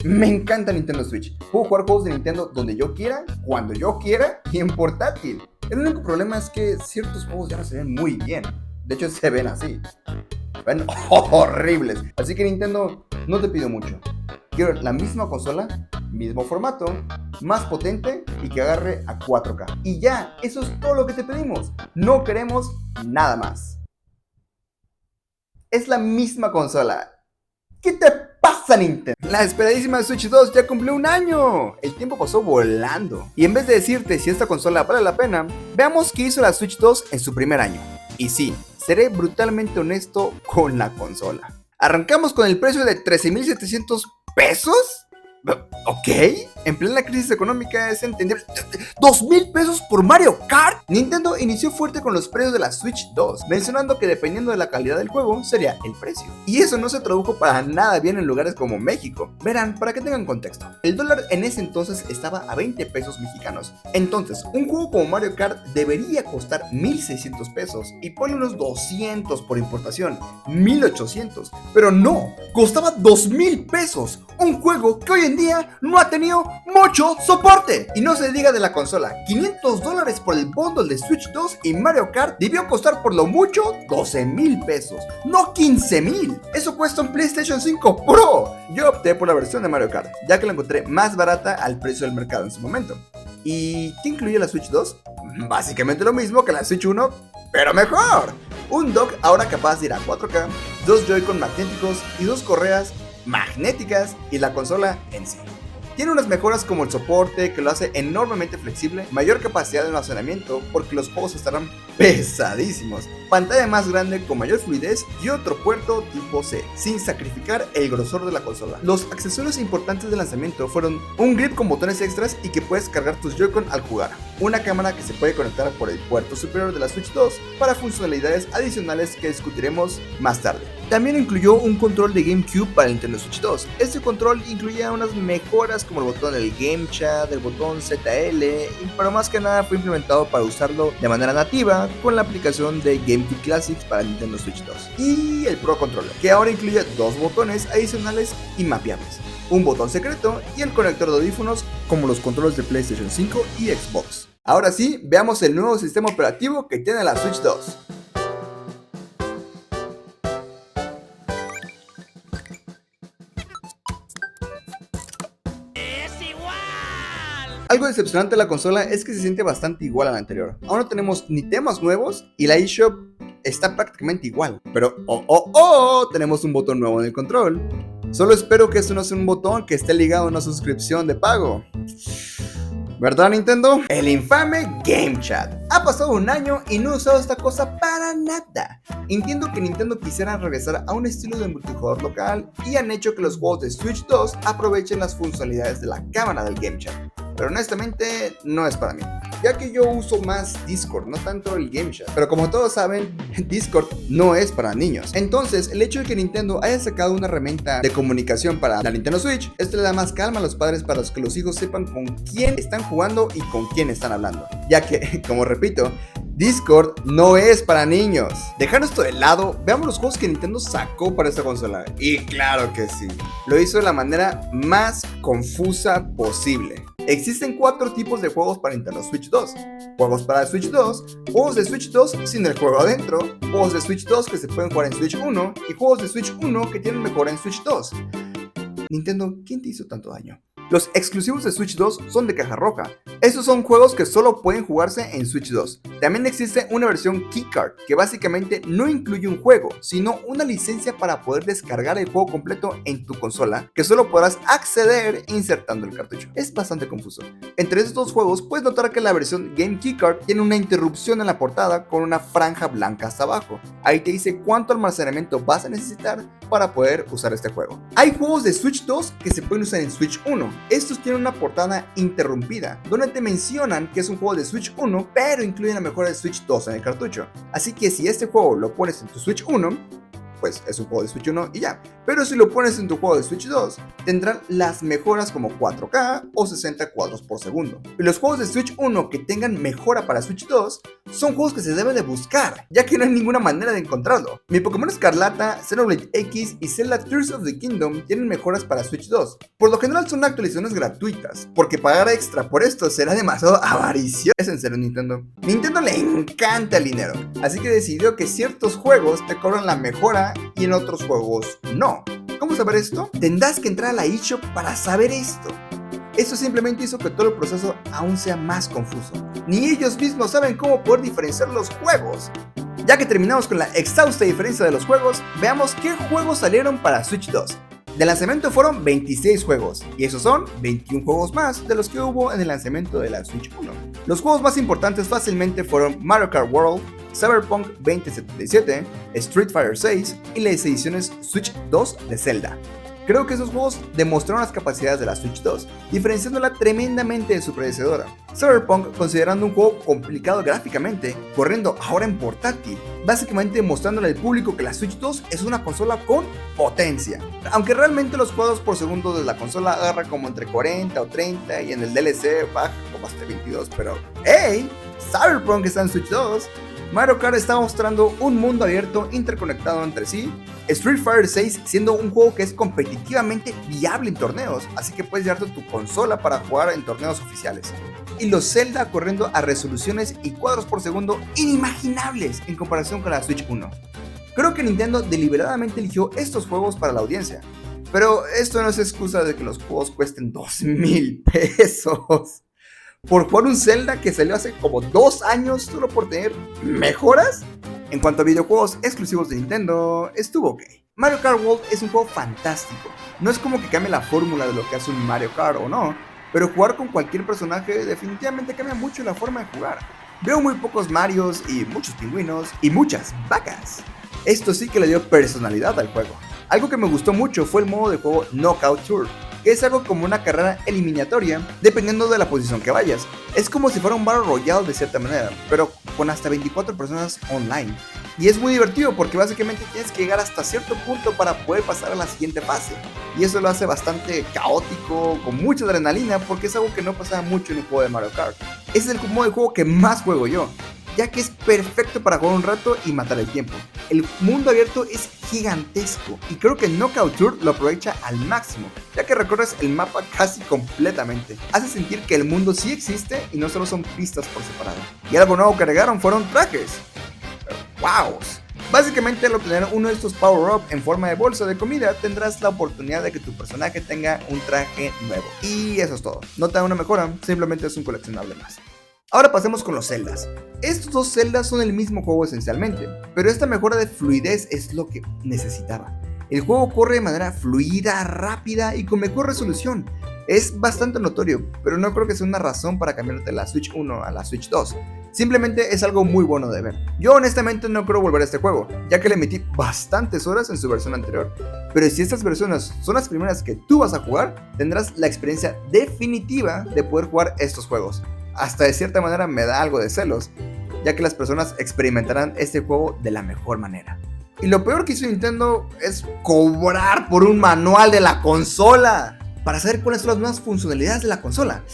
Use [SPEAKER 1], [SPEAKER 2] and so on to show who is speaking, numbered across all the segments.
[SPEAKER 1] Me encanta Nintendo Switch. Puedo jugar juegos de Nintendo donde yo quiera, cuando yo quiera y en portátil. El único problema es que ciertos juegos ya no se ven muy bien. De hecho, se ven así. Se ven horribles. Así que Nintendo, no te pido mucho. Quiero la misma consola, mismo formato, más potente y que agarre a 4K. Y ya, eso es todo lo que te pedimos. No queremos nada más. Es la misma consola. ¿Qué te pasa, Nintendo? La esperadísima Switch 2 ya cumplió un año. El tiempo pasó volando. Y en vez de decirte si esta consola vale la pena, veamos qué hizo la Switch 2 en su primer año. Y sí, seré brutalmente honesto con la consola. Arrancamos con el precio de 13,700 pesos. ¿Ok? En plena crisis económica es entender. ¿2,000 pesos por Mario Kart? Nintendo inició fuerte con los precios de la Switch 2, mencionando que dependiendo de la calidad del juego sería el precio. Y eso no se tradujo para nada bien en lugares como México. Verán, para que tengan contexto, el dólar en ese entonces estaba a 20 pesos mexicanos. Entonces, un juego como Mario Kart debería costar 1,600 pesos y ponle unos 200 por importación, 1,800. Pero no, costaba 2,000 pesos. Un juego que hoy en día no ha tenido mucho soporte. Y no se diga de la consola, $500 por el bundle de Switch 2 y Mario Kart debió costar por lo mucho 12,000 pesos, no 15,000. Eso cuesta un PlayStation 5 Pro. Yo opté por la versión de Mario Kart, ya que la encontré más barata al precio del mercado en su momento. ¿Y qué incluye la Switch 2? Básicamente lo mismo que la Switch 1, pero mejor. Un dock ahora capaz de ir a 4K, 2 Joy-Con magnéticos y 2 correas magnéticas y la consola en sí. Tiene unas mejoras como el soporte que lo hace enormemente flexible, mayor capacidad de almacenamiento porque los juegos estarán pesadísimos, pantalla más grande con mayor fluidez y otro puerto tipo C, sin sacrificar el grosor de la consola. Los accesorios importantes de lanzamiento fueron un grip con botones extras y que puedes cargar tus Joy-Con al jugar, una cámara que se puede conectar por el puerto superior de la Switch 2 para funcionalidades adicionales que discutiremos más tarde. También incluyó un control de GameCube para el Nintendo Switch 2. Este control incluía unas mejoras como el botón del Game Chat, el botón ZL, pero más que nada fue implementado para usarlo de manera nativa con la aplicación de GameCube Classics para el Nintendo Switch 2. Y el Pro Controller, que ahora incluye 2 botones adicionales y mapeables, un botón secreto y el conector de audífonos como los controles de PlayStation 5 y Xbox. Ahora sí, veamos el nuevo sistema operativo que tiene la Switch 2. Algo decepcionante de la consola es que se siente bastante igual a la anterior. Aún no tenemos ni temas nuevos y la eShop está prácticamente igual. Pero tenemos un botón nuevo en el control. Solo espero que esto no sea un botón que esté ligado a una suscripción de pago. ¿Verdad, Nintendo? El infame Game Chat. Ha pasado un año y no he usado esta cosa para nada. Entiendo que Nintendo quisiera regresar a un estilo de multijugador local y han hecho que los juegos de Switch 2 aprovechen las funcionalidades de la cámara del Game Chat. Pero honestamente no es para mí, ya que yo uso más Discord, no tanto el Game Chat. Pero como todos saben, Discord no es para niños. Entonces, el hecho de que Nintendo haya sacado una herramienta de comunicación para la Nintendo Switch, esto le da más calma a los padres para que los hijos sepan con quién están jugando y con quién están hablando. Ya que, como repito, Discord no es para niños. Dejando esto de lado, veamos los juegos que Nintendo sacó para esta consola. Y claro que sí, lo hizo de la manera más confusa posible. Existen 4 tipos de juegos para Nintendo Switch 2. Juegos para Switch 2, juegos de Switch 2 sin el juego adentro, juegos de Switch 2 que se pueden jugar en Switch 1 y juegos de Switch 1 que tienen mejora en Switch 2. Nintendo, ¿quién te hizo tanto daño? Los exclusivos de Switch 2 son de caja roja. Estos son juegos que solo pueden jugarse en Switch 2. También existe una versión Keycard, que básicamente no incluye un juego, sino una licencia para poder descargar el juego completo en tu consola, que solo podrás acceder insertando el cartucho. Es bastante confuso. Entre estos dos juegos puedes notar que la versión Game Keycard tiene una interrupción en la portada con una franja blanca hasta abajo. Ahí te dice cuánto almacenamiento vas a necesitar para poder usar este juego. Hay juegos de Switch 2 que se pueden usar en Switch 1. Estos tienen una portada interrumpida, donde te mencionan que es un juego de Switch 1, pero incluyen la mejora de Switch 2 en el cartucho. Así que si este juego lo pones en tu Switch 1, pues es un juego de Switch 1 y ya. Pero si lo pones en tu juego de Switch 2, tendrán las mejoras como 4K o 60 cuadros por segundo. Y los juegos de Switch 1 que tengan mejora para Switch 2 son juegos que se deben de buscar, ya que no hay ninguna manera de encontrarlo. Mi Pokémon Escarlata, Xenoblade X y Zelda Tears of the Kingdom tienen mejoras para Switch 2. Por lo general son actualizaciones gratuitas, porque pagar extra por esto será demasiado avaricioso. Es en serio, Nintendo. Nintendo le encanta el dinero, así que decidió que ciertos juegos te cobran la mejora y en otros juegos no. ¿Cómo saber esto? Tendrás que entrar a la eShop para saber esto. Esto simplemente hizo que todo el proceso aún sea más confuso. Ni ellos mismos saben cómo poder diferenciar los juegos. Ya que terminamos con la exhausta diferencia de los juegos, veamos qué juegos salieron para Switch 2. De lanzamiento fueron 26 juegos, y esos son 21 juegos más de los que hubo en el lanzamiento de la Switch 1. Los juegos más importantes fácilmente fueron Mario Kart World, Cyberpunk 2077, Street Fighter 6 y las ediciones Switch 2 de Zelda. Creo que esos juegos demostraron las capacidades de la Switch 2, diferenciándola tremendamente de su predecesora. Cyberpunk, considerando un juego complicado gráficamente, corriendo ahora en portátil, básicamente mostrándole al público que la Switch 2 es una consola con potencia. Aunque realmente los cuadros por segundo de la consola agarra como entre 40 o 30 y en el DLC baja como hasta 22, pero ¡hey! Cyberpunk está en Switch 2. Mario Kart está mostrando un mundo abierto interconectado entre sí. Street Fighter 6 siendo un juego que es competitivamente viable en torneos, así que puedes llevarte tu consola para jugar en torneos oficiales. Y los Zelda corriendo a resoluciones y cuadros por segundo inimaginables en comparación con la Switch 1. Creo que Nintendo deliberadamente eligió estos juegos para la audiencia, pero esto no es excusa de que los juegos cuesten 2,000 pesos. Por jugar un Zelda que salió hace como 2 años solo por tener mejoras. En cuanto a videojuegos exclusivos de Nintendo, estuvo ok. Mario Kart World es un juego fantástico. No es como que cambie la fórmula de lo que hace un Mario Kart o no, pero jugar con cualquier personaje definitivamente cambia mucho la forma de jugar. Veo muy pocos Marios y muchos pingüinos y muchas vacas. Esto sí que le dio personalidad al juego. Algo que me gustó mucho fue el modo de juego Knockout Tour, que es algo como una carrera eliminatoria dependiendo de la posición que vayas. Es como si fuera un Battle Royale de cierta manera, pero con hasta 24 personas online. Y es muy divertido porque básicamente tienes que llegar hasta cierto punto para poder pasar a la siguiente fase. Y eso lo hace bastante caótico, con mucha adrenalina, porque es algo que no pasaba mucho en el juego de Mario Kart. Ese es el modo de juego que más juego yo, ya que es perfecto para jugar un rato y matar el tiempo. El mundo abierto es gigantesco y creo que Knockout Tour lo aprovecha al máximo, ya que recorres el mapa casi completamente. Hace sentir que el mundo sí existe y no solo son pistas por separado. Y algo nuevo que agregaron fueron trajes. ¡Wow! Básicamente al obtener uno de estos power-up en forma de bolsa de comida, tendrás la oportunidad de que tu personaje tenga un traje nuevo. Y eso es todo. No te da una mejora, simplemente es un coleccionable más. Ahora pasemos con los Zeldas. Estos dos Zeldas son el mismo juego esencialmente, pero esta mejora de fluidez es lo que necesitaba. El juego corre de manera fluida, rápida y con mejor resolución. Es bastante notorio, pero no creo que sea una razón para cambiarte de la Switch 1 a la Switch 2. Simplemente es algo muy bueno de ver. Yo honestamente no quiero volver a este juego, ya que le metí bastantes horas en su versión anterior. Pero si estas versiones son las primeras que tú vas a jugar, tendrás la experiencia definitiva de poder jugar estos juegos. Hasta de cierta manera me da algo de celos, ya que las personas experimentarán este juego de la mejor manera. Y lo peor que hizo Nintendo es cobrar por un manual de la consola para saber cuáles son las nuevas funcionalidades de la consola.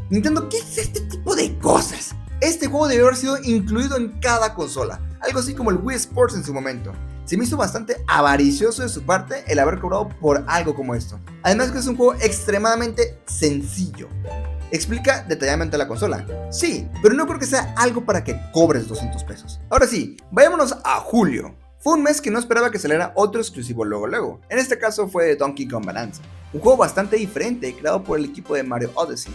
[SPEAKER 1] Nintendo, ¿qué es este tipo de cosas? Este juego debe haber sido incluido en cada consola, algo así como el Wii Sports en su momento. Se me hizo bastante avaricioso de su parte el haber cobrado por algo como esto. Además que es un juego extremadamente sencillo. ¿Explica detalladamente la consola? Sí, pero no creo que sea algo para que cobres 200 pesos. Ahora sí, vayámonos a julio. Fue un mes que no esperaba que saliera otro exclusivo luego. En este caso fue Donkey Kong Bonanza, un juego bastante diferente creado por el equipo de Mario Odyssey,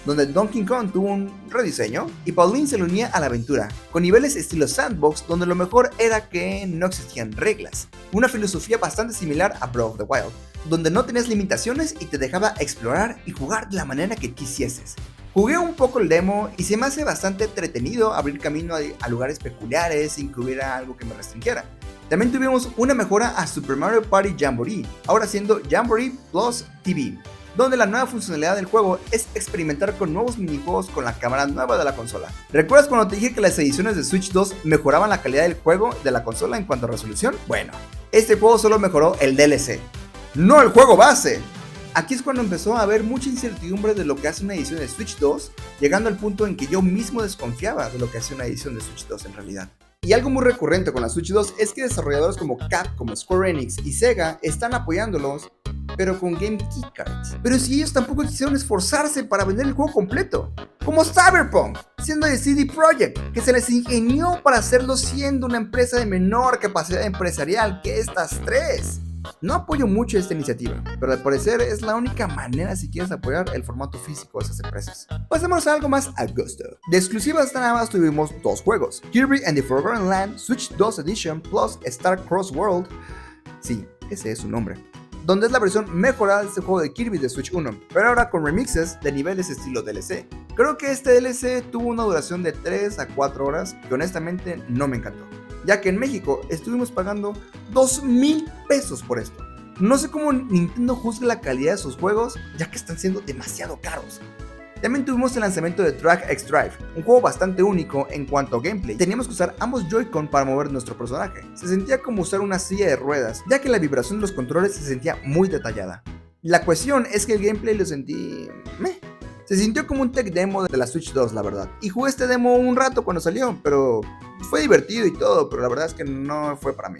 [SPEAKER 1] donde Donkey Kong tuvo un rediseño y Pauline se le unía a la aventura, con niveles estilo sandbox donde lo mejor era que no existían reglas. Una filosofía bastante similar a Breath of the Wild, donde no tenías limitaciones y te dejaba explorar y jugar de la manera que quisieses. Jugué un poco el demo y se me hace bastante entretenido abrir camino a lugares peculiares sin que hubiera algo que me restringiera. También tuvimos una mejora a Super Mario Party Jamboree, ahora siendo Jamboree Plus TV, donde la nueva funcionalidad del juego es experimentar con nuevos minijuegos con la cámara nueva de la consola. ¿Recuerdas cuando te dije que las ediciones de Switch 2 mejoraban la calidad del juego de la consola en cuanto a resolución? Bueno, Este juego solo mejoró el DLC, no el juego base. Aquí es cuando empezó a haber mucha incertidumbre de lo que hace una edición de Switch 2, llegando al punto en que yo mismo desconfiaba de lo que hace una edición de Switch 2 en realidad. Y algo muy recurrente con la Switch 2 es que desarrolladores como Capcom, Square Enix y Sega están apoyándolos, pero con Game Keycards. Pero si ellos tampoco quisieron esforzarse para vender el juego completo, como Cyberpunk, siendo de CD Projekt, que se les ingenió para hacerlo siendo una empresa de menor capacidad empresarial que estas tres. No apoyo mucho esta iniciativa, pero al parecer es la única manera si quieres apoyar el formato físico de esas empresas. Pasemos a algo más a gusto. De exclusivas nada más tuvimos dos juegos, Kirby and the Forgotten Land Switch 2 Edition plus Star Cross World, sí, ese es su nombre, donde es la versión mejorada de este juego de Kirby de Switch 1, pero ahora con remixes de niveles estilo DLC. Creo que este DLC tuvo una duración de 3 a 4 horas que honestamente no me encantó, ya que en México estuvimos pagando 2,000 pesos por esto. No sé cómo Nintendo juzga la calidad de sus juegos, ya que están siendo demasiado caros. También tuvimos el lanzamiento de Drag X Drive, un juego bastante único en cuanto a gameplay. Teníamos que usar ambos Joy-Con para mover nuestro personaje. Se sentía como usar una silla de ruedas, ya que la vibración de los controles se sentía muy detallada. La cuestión es que el gameplay lo sentí... Se sintió como un tech demo de la Switch 2, la verdad. Y jugué este demo un rato cuando salió, pero fue divertido y todo, pero la verdad es que no fue para mí.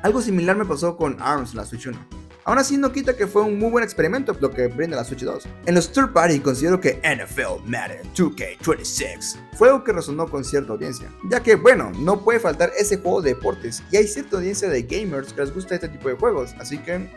[SPEAKER 1] Algo similar me pasó con ARMS en la Switch 1. Aún así no quita que fue un muy buen experimento lo que brinda la Switch 2. En los third party considero que NFL Madden 2K26 fue algo que resonó con cierta audiencia, ya que bueno, no puede faltar ese juego de deportes y hay cierta audiencia de gamers que les gusta este tipo de juegos, así que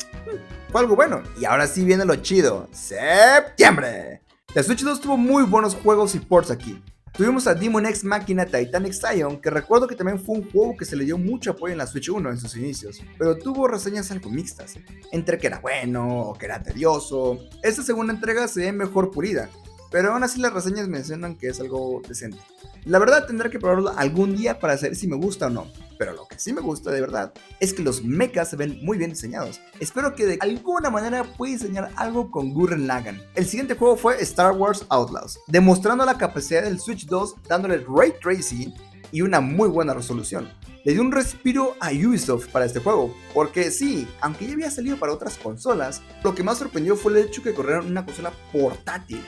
[SPEAKER 1] fue algo bueno. Y ahora sí viene lo chido, septiembre. La Switch 2 tuvo muy buenos juegos y ports aquí. Tuvimos a Demon X Machina Titanic Scion, que recuerdo que también fue un juego que se le dio mucho apoyo en la Switch 1 en sus inicios, pero tuvo reseñas algo mixtas, entre que era bueno o que era tedioso. Esta segunda entrega se ve mejor pulida, pero aún así las reseñas mencionan que es algo decente. La verdad tendré que probarlo algún día para saber si me gusta o no, pero lo que sí me gusta de verdad es que los mechas se ven muy bien diseñados. Espero que de alguna manera pueda diseñar algo con Gurren Lagann. El siguiente juego fue Star Wars Outlaws, demostrando la capacidad del Switch 2 dándole ray tracing y una muy buena resolución. Le dio un respiro a Ubisoft para este juego, porque sí, aunque ya había salido para otras consolas, lo que más sorprendió fue el hecho que corrieron una consola portátil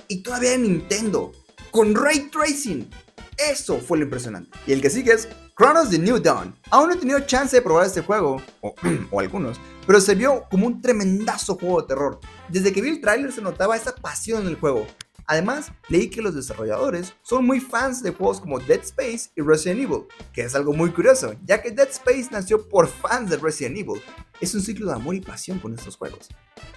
[SPEAKER 1] y todavía en Nintendo, con ray tracing. Eso fue lo impresionante. Y el que sigue es Chronos The New Dawn. Aún no he tenido chance de probar este juego, o algunos, pero se vio como un tremendazo juego de terror. Desde que vi el tráiler se notaba esa pasión en el juego. Además, leí que los desarrolladores son muy fans de juegos como Dead Space y Resident Evil, que es algo muy curioso, ya que Dead Space nació por fans de Resident Evil. Es un ciclo de amor y pasión con estos juegos.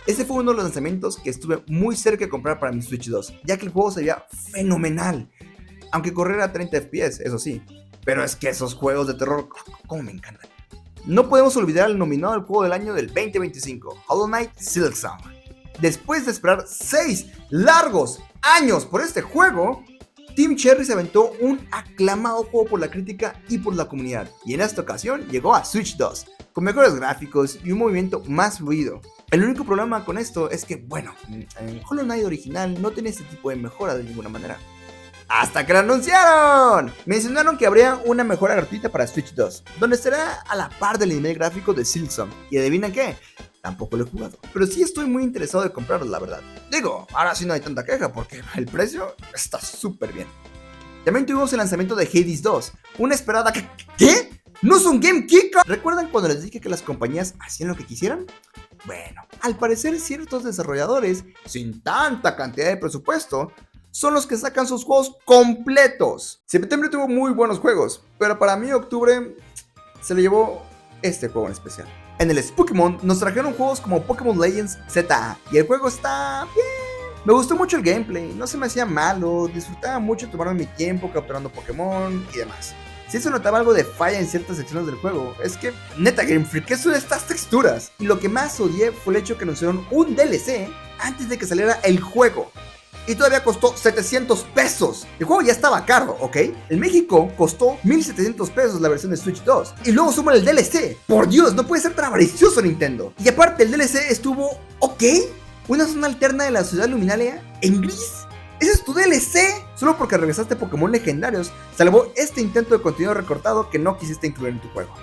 [SPEAKER 1] Este fue uno de los lanzamientos que estuve muy cerca de comprar para mi Switch 2, ya que el juego se veía fenomenal. Aunque corriera a 30 FPS, eso sí. Pero es que esos juegos de terror, como me encantan. No podemos olvidar el nominado al juego del año del 2025, Hollow Knight Silksong. Después de esperar 6 largos años por este juego, Team Cherry se aventó un aclamado juego por la crítica y por la comunidad. Y en esta ocasión llegó a Switch 2, con mejores gráficos y un movimiento más fluido. El único problema con esto es que, bueno, en Hollow Knight original no tiene este tipo de mejora de ninguna manera. ¡Hasta que lo anunciaron! Mencionaron que habría una mejora gratuita para Switch 2, donde estará a la par del nivel gráfico de Silksong. ¿Y adivina qué? Tampoco lo he jugado, pero sí estoy muy interesado en comprarlo, la verdad. Digo, ahora sí no hay tanta queja porque el precio está súper bien. También tuvimos el lanzamiento de Hades 2, una esperada... ¿Qué? ¿No es un Game Kicker? ¿Recuerdan cuando les dije que las compañías hacían lo que quisieran? Bueno, al parecer ciertos desarrolladores, sin tanta cantidad de presupuesto, son los que sacan sus juegos completos. Septiembre tuvo muy buenos juegos, pero para mí octubre se le llevó este juego en especial. En el Pokémon nos trajeron juegos como Pokémon Legends ZA y el juego está bien. Me gustó mucho el gameplay, no se me hacía malo, disfrutaba mucho tomarme mi tiempo capturando Pokémon y demás. Si se notaba algo de falla en ciertas secciones del juego, es que, neta Game Freak, ¿qué son estas texturas? Y lo que más odié fue el hecho que anunciaron un DLC antes de que saliera el juego. Y todavía costó 700 pesos. El juego ya estaba caro, ¿ok? En México costó 1,700 pesos la versión de Switch 2. Y luego suman el DLC. Por Dios, no puede ser tan avaricioso Nintendo. Y aparte el DLC estuvo, ¿ok? Una zona alterna de la ciudad luminaria en gris. ¿Ese es tu DLC? Solo porque regresaste Pokémon legendarios, salvó este intento de contenido recortado que no quisiste incluir en tu juego.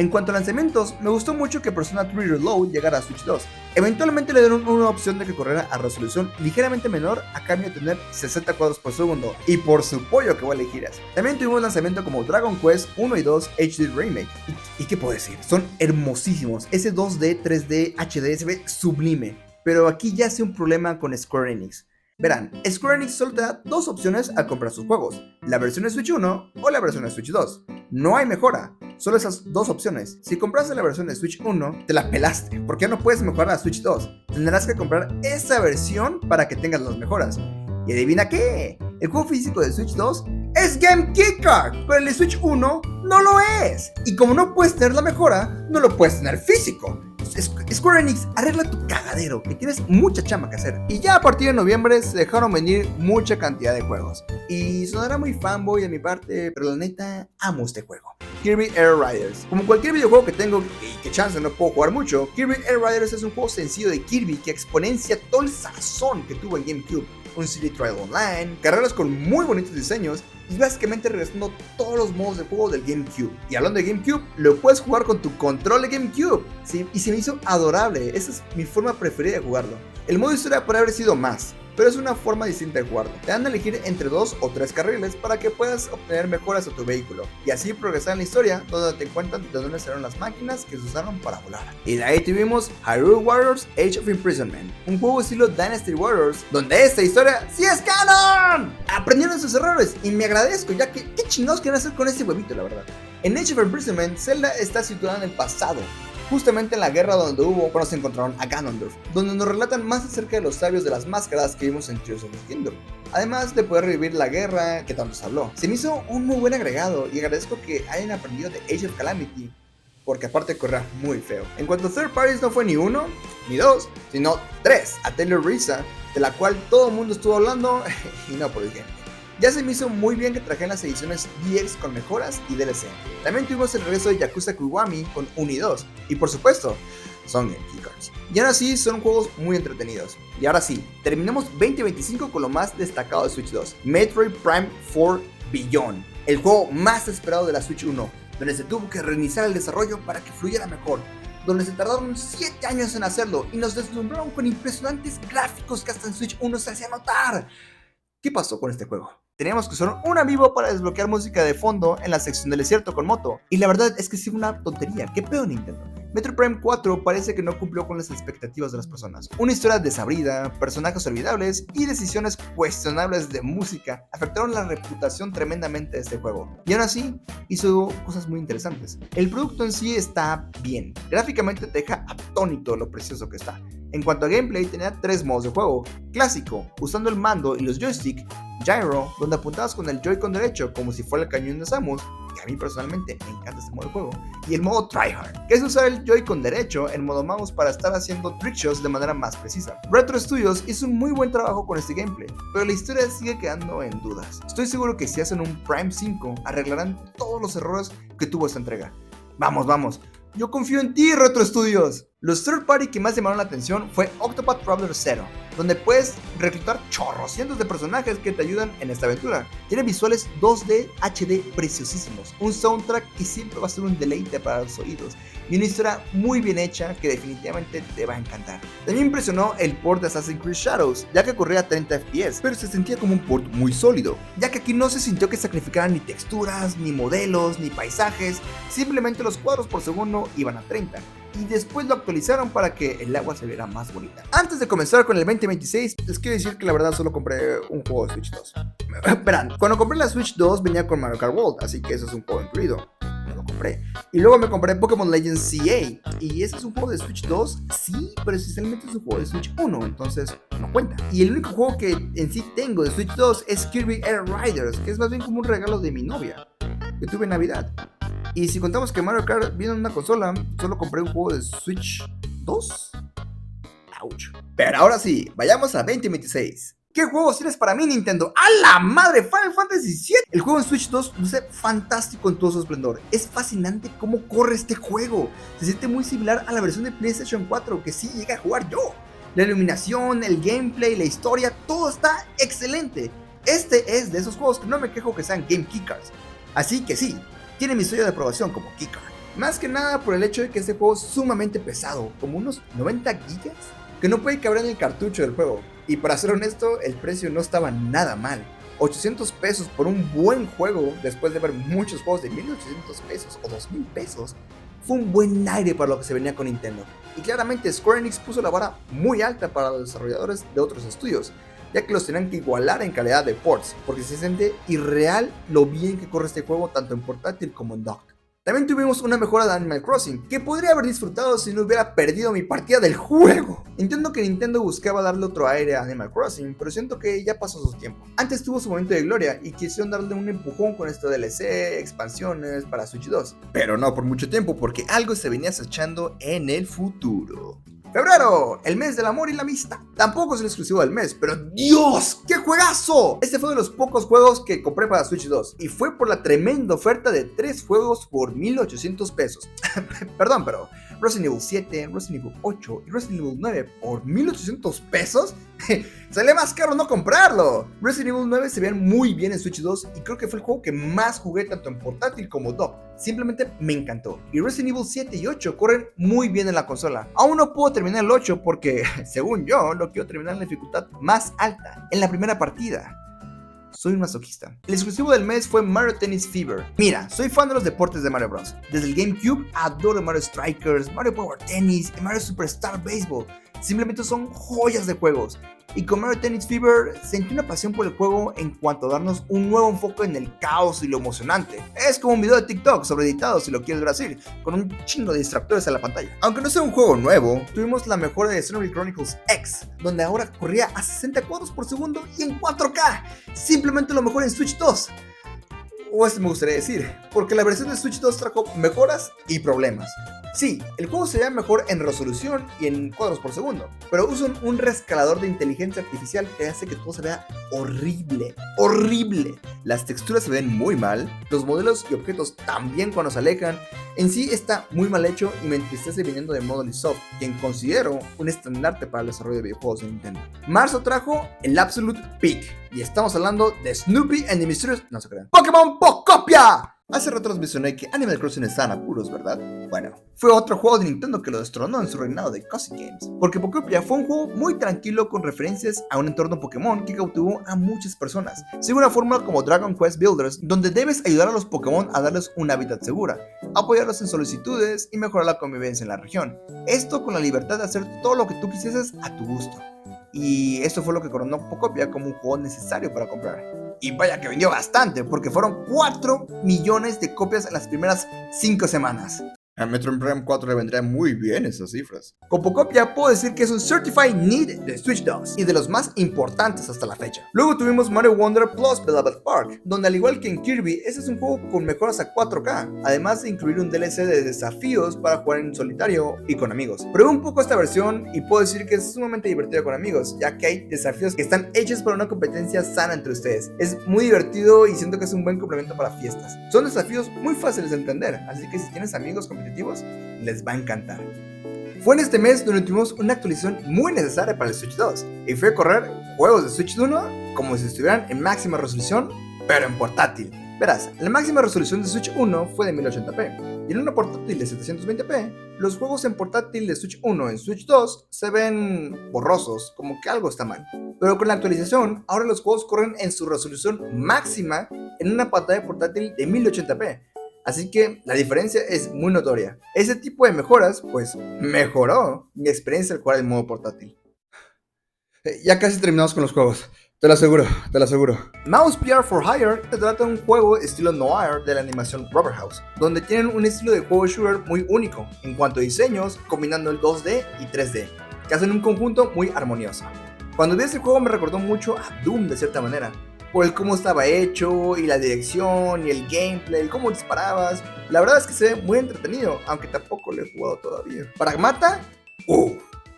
[SPEAKER 1] En cuanto a lanzamientos, me gustó mucho que Persona 3 Reload llegara a Switch 2. Eventualmente le dieron una opción de que corriera a resolución ligeramente menor a cambio de tener 60 cuadros por segundo, y por su pollo que vale giras. También tuvimos lanzamiento como Dragon Quest 1 y 2 HD Remake. ¿Y qué puedo decir? Son hermosísimos. Ese 2D, 3D, HD se ve sublime. Pero aquí ya hace un problema con Square Enix. Verán, Square Enix solo te da dos opciones al comprar sus juegos, la versión de Switch 1 o la versión de Switch 2. No hay mejora, solo esas dos opciones. Si compraste la versión de Switch 1, te la pelaste, porque ya no puedes mejorar la Switch 2. Tendrás que comprar esa versión para que tengas las mejoras. Y adivina qué, el juego físico de Switch 2 es Game Kicker, pero el de Switch 1 no lo es. Y como no puedes tener la mejora, no lo puedes tener físico. Square Enix, arregla tu cagadero, que tienes mucha chamba que hacer. Y ya a partir de noviembre se dejaron venir mucha cantidad de juegos. Y sonará muy fanboy de mi parte, pero la neta, amo este juego. Kirby Air Riders. Como cualquier videojuego que tengo y que chance no puedo jugar mucho, Kirby Air Riders es un juego sencillo de Kirby que exponencia todo el sazón que tuvo en GameCube. Un City Trial Online, carreras con muy bonitos diseños y básicamente regresando todos los modos de juego del GameCube. Y hablando de GameCube, lo puedes jugar con tu control de GameCube. ¿Sí? Y se me hizo adorable, esa es mi forma preferida de jugarlo. El modo historia podría haber sido más, pero es una forma distinta de jugarlo. Te dan a elegir entre 2 o 3 carriles para que puedas obtener mejoras a tu vehículo y así progresar en la historia, donde te cuentan de dónde salieron las máquinas que se usaron para volar. Y de ahí tuvimos Hyrule Warriors Age of Imprisonment, un juego estilo Dynasty Warriors, donde esta historia sí es canon. Aprendieron sus errores y me agradezco, ya que qué chingados quieren hacer con este huevito, la verdad. En Age of Imprisonment, Zelda está situada en el pasado, justamente en la guerra donde hubo cuando se encontraron a Ganondorf, donde nos relatan más acerca de los sabios de las máscaras que vimos en Tears of the Kingdom, además de poder revivir la guerra que tanto se habló. Se me hizo un muy buen agregado y agradezco que hayan aprendido de Age of Calamity, porque aparte corría muy feo. En cuanto a third parties, no fue ni uno, ni dos, sino 3, a Taylor Risa, de la cual todo el mundo estuvo hablando y no por el gameplay. Ya se me hizo muy bien que trajeran las ediciones DX con mejoras y DLC. También tuvimos el regreso de Yakuza Kiwami con 1 y 2. Y por supuesto, son Game Kickers. Y ahora sí, son juegos muy entretenidos. Y ahora sí, terminamos 2025 con lo más destacado de Switch 2. Metroid Prime 4 Beyond. El juego más esperado de la Switch 1. Donde se tuvo que reiniciar el desarrollo para que fluyera mejor. Donde se tardaron 7 años en hacerlo. Y nos deslumbraron con impresionantes gráficos que hasta en Switch 1 se hacía notar. ¿Qué pasó con este juego? Teníamos que usar un amiibo para desbloquear música de fondo en la sección del desierto con moto. Y la verdad es que sí fue una tontería. ¿Qué pedo, Nintendo? Metroid Prime 4 parece que no cumplió con las expectativas de las personas. Una historia desabrida, personajes olvidables y decisiones cuestionables de música afectaron la reputación tremendamente de este juego. Y aún así, hizo cosas muy interesantes. El producto en sí está bien. Gráficamente te deja atónito lo precioso que está. En cuanto a gameplay, tenía 3 modos de juego. Clásico, usando el mando y los joysticks. Gyro, donde apuntabas con el Joy-Con derecho como si fuera el cañón de Samus, que a mí personalmente me encanta este modo de juego. Y el modo Tryhard, que es usar el Joy-Con derecho en modo mouse para estar haciendo trickshots de manera más precisa. Retro Studios hizo un muy buen trabajo con este gameplay, pero la historia sigue quedando en dudas. Estoy seguro que si hacen un Prime 5, arreglarán todos los errores que tuvo esta entrega. Vamos. Yo confío en ti, Retro Studios. Los third party que más llamaron la atención fue Octopath Traveler 0, donde puedes reclutar cientos de personajes que te ayudan en esta aventura. Tiene visuales 2D HD preciosísimos, un soundtrack que siempre va a ser un deleite para los oídos y una historia muy bien hecha que definitivamente te va a encantar. También impresionó el port de Assassin's Creed Shadows, ya que corría a 30 FPS, pero se sentía como un port muy sólido, ya que aquí no se sintió que sacrificaran ni texturas, ni modelos, ni paisajes, simplemente los cuadros por segundo iban a 30. Y después lo actualizaron para que el agua se viera más bonita. Antes de comenzar con el 2026, les quiero decir que la verdad solo compré un juego de Switch 2. Verán, cuando compré la Switch 2 venía con Mario Kart World, así que eso es un juego incluido. No lo compré. Y luego me compré Pokémon Legends CA. Y ese es un juego de Switch 2, sí, pero esencialmente es un juego de Switch 1, entonces no cuenta. Y el único juego que en sí tengo de Switch 2 es Kirby Air Riders, que es más bien como un regalo de mi novia, que tuve en Navidad. Y si contamos que Mario Kart viene en una consola, solo compré un juego de Switch 2. Ouch. Pero ahora sí, vayamos a 2026. ¿Qué juegos tienes para mí, Nintendo? ¡A la madre! Final Fantasy VII. El juego en Switch 2 luce fantástico en todo su esplendor. Es fascinante cómo corre este juego. Se siente muy similar a la versión de PlayStation 4 que sí llegué a jugar yo. La iluminación, el gameplay, la historia, todo está excelente. Este es de esos juegos que no me quejo que sean Game Kickers. Así que sí, tiene mi sello de aprobación como Kicker. Más que nada por el hecho de que este juego es sumamente pesado, como unos 90 gigas, que no puede caber en el cartucho del juego. Y para ser honesto, el precio no estaba nada mal. 800 pesos por un buen juego, después de ver muchos juegos de 1800 pesos o 2000 pesos, fue un buen aire para lo que se venía con Nintendo. Y claramente Square Enix puso la vara muy alta para los desarrolladores de otros estudios, ya que los tenían que igualar en calidad de ports, porque se siente irreal lo bien que corre este juego tanto en portátil como en dock. También tuvimos una mejora de Animal Crossing, que podría haber disfrutado si no hubiera perdido mi partida del juego. Entiendo que Nintendo buscaba darle otro aire a Animal Crossing, pero siento que ya pasó su tiempo. Antes tuvo su momento de gloria y quisieron darle un empujón con esto DLC, expansiones para Switch 2. Pero no por mucho tiempo, porque algo se venía acechando en el futuro. Febrero, el mes del amor y la amistad. Tampoco es el exclusivo del mes, pero ¡Dios! ¡Qué juegazo! Este fue de los pocos juegos que compré para Switch 2 y fue por la tremenda oferta de 3 juegos por 1800 pesos. Perdón, pero Resident Evil 7, Resident Evil 8 y Resident Evil 9 por 1800 pesos. Sale más caro no comprarlo. Resident Evil 9 se veían muy bien en Switch 2 y creo que fue el juego que más jugué tanto en portátil como dock. Simplemente me encantó. Y Resident Evil 7 y 8 corren muy bien en la consola. Aún no puedo terminar el 8 porque, según yo, lo quiero terminar en la dificultad más alta, en la primera partida. Soy un masoquista. El exclusivo del mes fue Mario Tennis Fever. Mira, soy fan de los deportes de Mario Bros. Desde el GameCube adoro Mario Strikers, Mario Power Tennis y Mario Superstar Baseball. Simplemente son joyas de juegos. Y con Mario Tennis Fever sentí una pasión por el juego en cuanto a darnos un nuevo enfoque en el caos y lo emocionante. Es como un video de TikTok sobreeditado si lo quieres ver así, con un chingo de distractores en la pantalla. Aunque no sea un juego nuevo, tuvimos la mejora de Xenoblade Chronicles X, donde ahora corría a 60 cuadros por segundo y en 4K. Simplemente lo mejor en Switch 2. O eso me gustaría decir, porque la versión de Switch 2 trajo mejoras y problemas. Sí, el juego se ve mejor en resolución y en cuadros por segundo, pero usan un rescalador de inteligencia artificial que hace que todo se vea horrible, horrible. Las texturas se ven muy mal, los modelos y objetos también cuando se alejan. En sí está muy mal hecho y me entristece viniendo de Monolith Soft, quien considero un estandarte para el desarrollo de videojuegos de Nintendo. Marzo trajo el Absolute Peak, y estamos hablando de Snoopy and the Mysterious... No se crean. ¡Pokémon Pocopia! Hace rato les mencioné que Animal Crossing está en apuros, ¿verdad? Bueno, fue otro juego de Nintendo que lo destronó en su reinado de Cozy Games, porque Pokopia fue un juego muy tranquilo con referencias a un entorno Pokémon que cautivó a muchas personas. Sigue una fórmula como Dragon Quest Builders, donde debes ayudar a los Pokémon a darles un hábitat segura, apoyarlos en solicitudes y mejorar la convivencia en la región. Esto con la libertad de hacer todo lo que tú quisieses a tu gusto. Y esto fue lo que coronó Pokopia como un juego necesario para comprar. Y vaya que vendió bastante, porque fueron 4 millones de copias en las primeras 5 semanas. A Metroid Prime 4 le vendrían muy bien esas cifras. Con Pocopia puedo decir que es un Certified Need de Switch 2 y de los más importantes hasta la fecha. Luego tuvimos Mario Wonder Plus Beloved Park, donde al igual que en Kirby, este es un juego con mejoras a 4K, además de incluir un DLC de desafíos para jugar en solitario y con amigos. Probé un poco esta versión y puedo decir que es sumamente divertido con amigos, ya que hay desafíos que están hechos para una competencia sana entre ustedes. Es muy divertido y siento que es un buen complemento para fiestas. Son desafíos muy fáciles de entender, así que si tienes amigos competitivos, les va a encantar. Fue en este mes donde tuvimos una actualización muy necesaria para el Switch 2 y fue correr juegos de Switch 1 como si estuvieran en máxima resolución, pero en portátil. Verás, la máxima resolución de Switch 1 fue de 1080p y en una portátil de 720p, los juegos en portátil de Switch 1 en Switch 2 se ven borrosos, como que algo está mal. Pero con la actualización, ahora los juegos corren en su resolución máxima en una pantalla portátil de 1080p. Así que la diferencia es muy notoria. Ese tipo de mejoras, pues, mejoró mi experiencia al jugar en modo portátil. Ya casi terminamos con los juegos. Te lo aseguro, te lo aseguro. Mouse PR for Hire se trata de un juego estilo noir de la animación Rubber House, donde tienen un estilo de juego shooter muy único en cuanto a diseños, combinando el 2D y 3D, que hacen un conjunto muy armonioso. Cuando vi este juego me recordó mucho a Doom de cierta manera, por el cómo estaba hecho, y la dirección, y el gameplay, cómo disparabas. La verdad es que se ve muy entretenido, aunque tampoco lo he jugado todavía. Pragmata,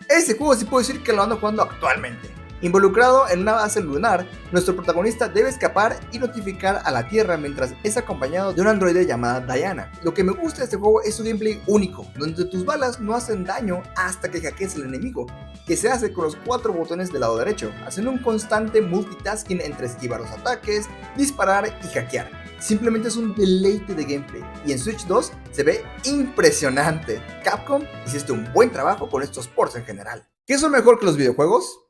[SPEAKER 1] ese juego sí puedo decir que lo ando jugando actualmente. Involucrado en una base lunar, nuestro protagonista debe escapar y notificar a la Tierra mientras es acompañado de un androide llamada Diana. Lo que me gusta de este juego es su gameplay único, donde tus balas no hacen daño hasta que hackees al enemigo, que se hace con los 4 botones del lado derecho, haciendo un constante multitasking entre esquivar los ataques, disparar y hackear. Simplemente es un deleite de gameplay, y en Switch 2 se ve impresionante. Capcom, hiciste un buen trabajo con estos ports en general. ¿Qué es lo mejor que los videojuegos?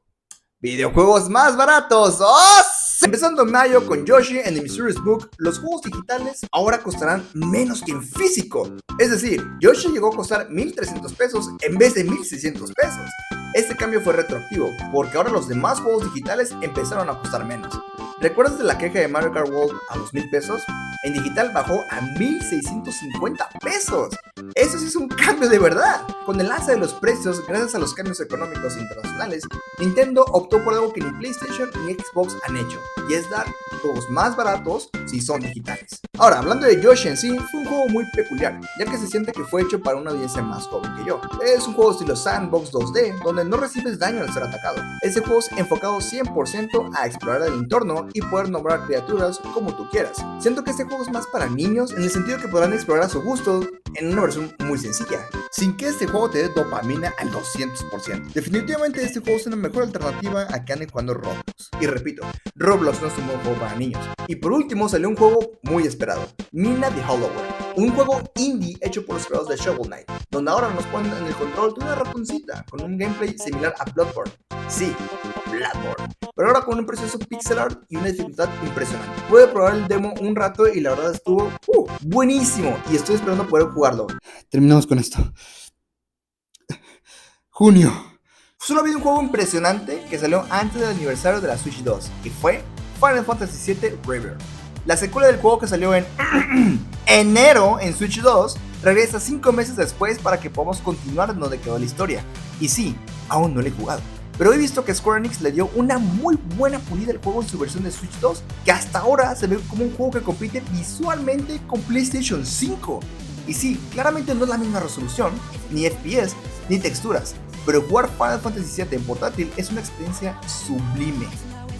[SPEAKER 1] ¡Videojuegos más baratos! ¡Oh! Empezando en mayo con Yoshi and the Mysterious Book, los juegos digitales ahora costarán menos que en físico. Es decir, Yoshi llegó a costar 1,300 pesos en vez de 1,600 pesos. Este cambio fue retroactivo, porque ahora los demás juegos digitales empezaron a costar menos. ¿Recuerdas de la queja de Mario Kart World a los 1,000 pesos? En digital bajó a 1,650 pesos. Eso sí es un cambio de verdad. Con el alza de los precios, gracias a los cambios económicos internacionales, Nintendo optó por algo que ni PlayStation ni Xbox han hecho, y es dar juegos más baratos si son digitales. Ahora, hablando de Yoshi en sí, fue un juego muy peculiar, ya que se siente que fue hecho para una audiencia más joven que yo. Es un juego estilo sandbox 2D, donde no recibes daño al ser atacado. Este juego es enfocado 100% a explorar el entorno y poder nombrar criaturas como tú quieras. Siento que este juego es más para niños, en el sentido que podrán explorar a su gusto en una versión muy sencilla, sin que este juego te dé dopamina al 200%. Definitivamente este juego es una mejor alternativa a que anden jugando Roblox. Y repito, Roblox no es un buen juego para niños. Y por último salió un juego muy esperado, Mina the Hollower, un juego indie hecho por los creadores de Shovel Knight, donde ahora nos ponen en el control de una ratoncita con un gameplay similar a Bloodborne. Sí, Bloodborne, pero ahora con un precioso pixel art y una dificultad impresionante. Pude probar el demo un rato y la verdad estuvo buenísimo, y estoy esperando poder jugarlo. Terminamos con esto. Junio. Solo ha habido un juego impresionante que salió antes del aniversario de la Switch 2, y fue Final Fantasy VII Rebirth. La secuela del juego que salió en enero en Switch 2 regresa 5 meses después para que podamos continuar donde quedó la historia. Y sí, aún no lo he jugado, pero he visto que Square Enix le dio una muy buena pulida al juego en su versión de Switch 2, que hasta ahora se ve como un juego que compite visualmente con PlayStation 5. Y sí, claramente no es la misma resolución, ni FPS, ni texturas, pero jugar Final Fantasy VII en portátil es una experiencia sublime.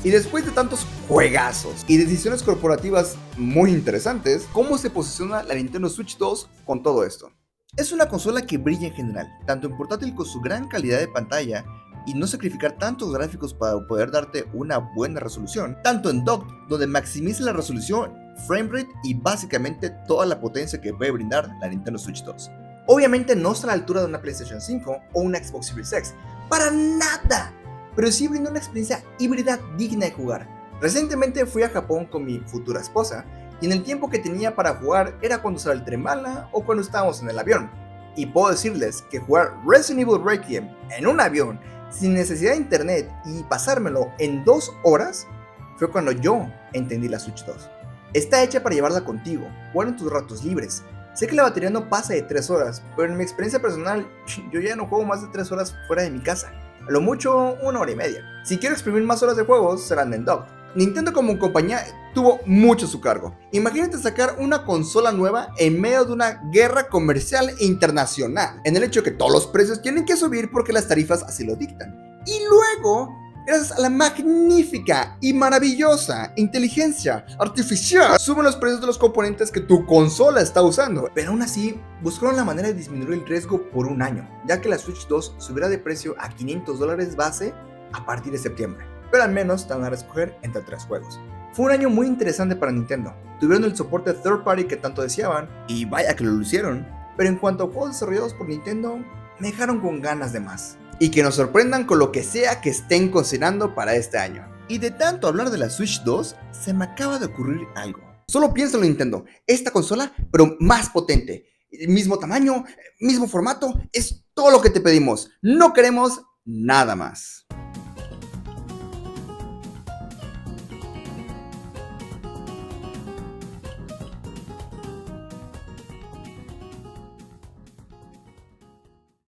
[SPEAKER 1] Y después de tantos juegazos y decisiones corporativas muy interesantes, ¿cómo se posiciona la Nintendo Switch 2 con todo esto? Es una consola que brilla en general, tanto en portátil con su gran calidad de pantalla y no sacrificar tantos gráficos para poder darte una buena resolución, tanto en dock, donde maximiza la resolución, framerate y básicamente toda la potencia que puede brindar la Nintendo Switch 2. Obviamente no está a la altura de una PlayStation 5 o una Xbox Series X, para nada, pero sí brinda una experiencia híbrida digna de jugar. Recientemente fui a Japón con mi futura esposa, y en el tiempo que tenía para jugar era cuando usaba el tren bala o cuando estábamos en el avión. Y puedo decirles que jugar Resident Evil Requiem en un avión, sin necesidad de internet y pasármelo en 2 horas, fue cuando yo entendí la Switch 2. Está hecha para llevarla contigo, jugar en tus ratos libres. Sé que la batería no pasa de 3 horas, pero en mi experiencia personal, yo ya no juego más de 3 horas fuera de mi casa. A lo mucho 1 hora y media. Si quiero exprimir más horas de juegos, serán en dock. Nintendo como compañía tuvo mucho a su cargo. Imagínate sacar una consola nueva en medio de una guerra comercial internacional, en el hecho de que todos los precios tienen que subir porque las tarifas así lo dictan. Y luego, gracias a la magnífica y maravillosa inteligencia artificial, suben los precios de los componentes que tu consola está usando. Pero aún así, buscaron la manera de disminuir el riesgo por un año, ya que la Switch 2 subirá de precio a $500 base a partir de septiembre. Pero al menos te van a escoger entre 3 juegos. Fue un año muy interesante para Nintendo. Tuvieron el soporte third party que tanto deseaban, y vaya que lo lucieron. Pero en cuanto a juegos desarrollados por Nintendo, me dejaron con ganas de más. Y que nos sorprendan con lo que sea que estén considerando para este año. Y de tanto hablar de la Switch 2, se me acaba de ocurrir algo. Solo piénsalo, Nintendo, esta consola, pero más potente. Mismo tamaño, mismo formato, es todo lo que te pedimos. No queremos nada más.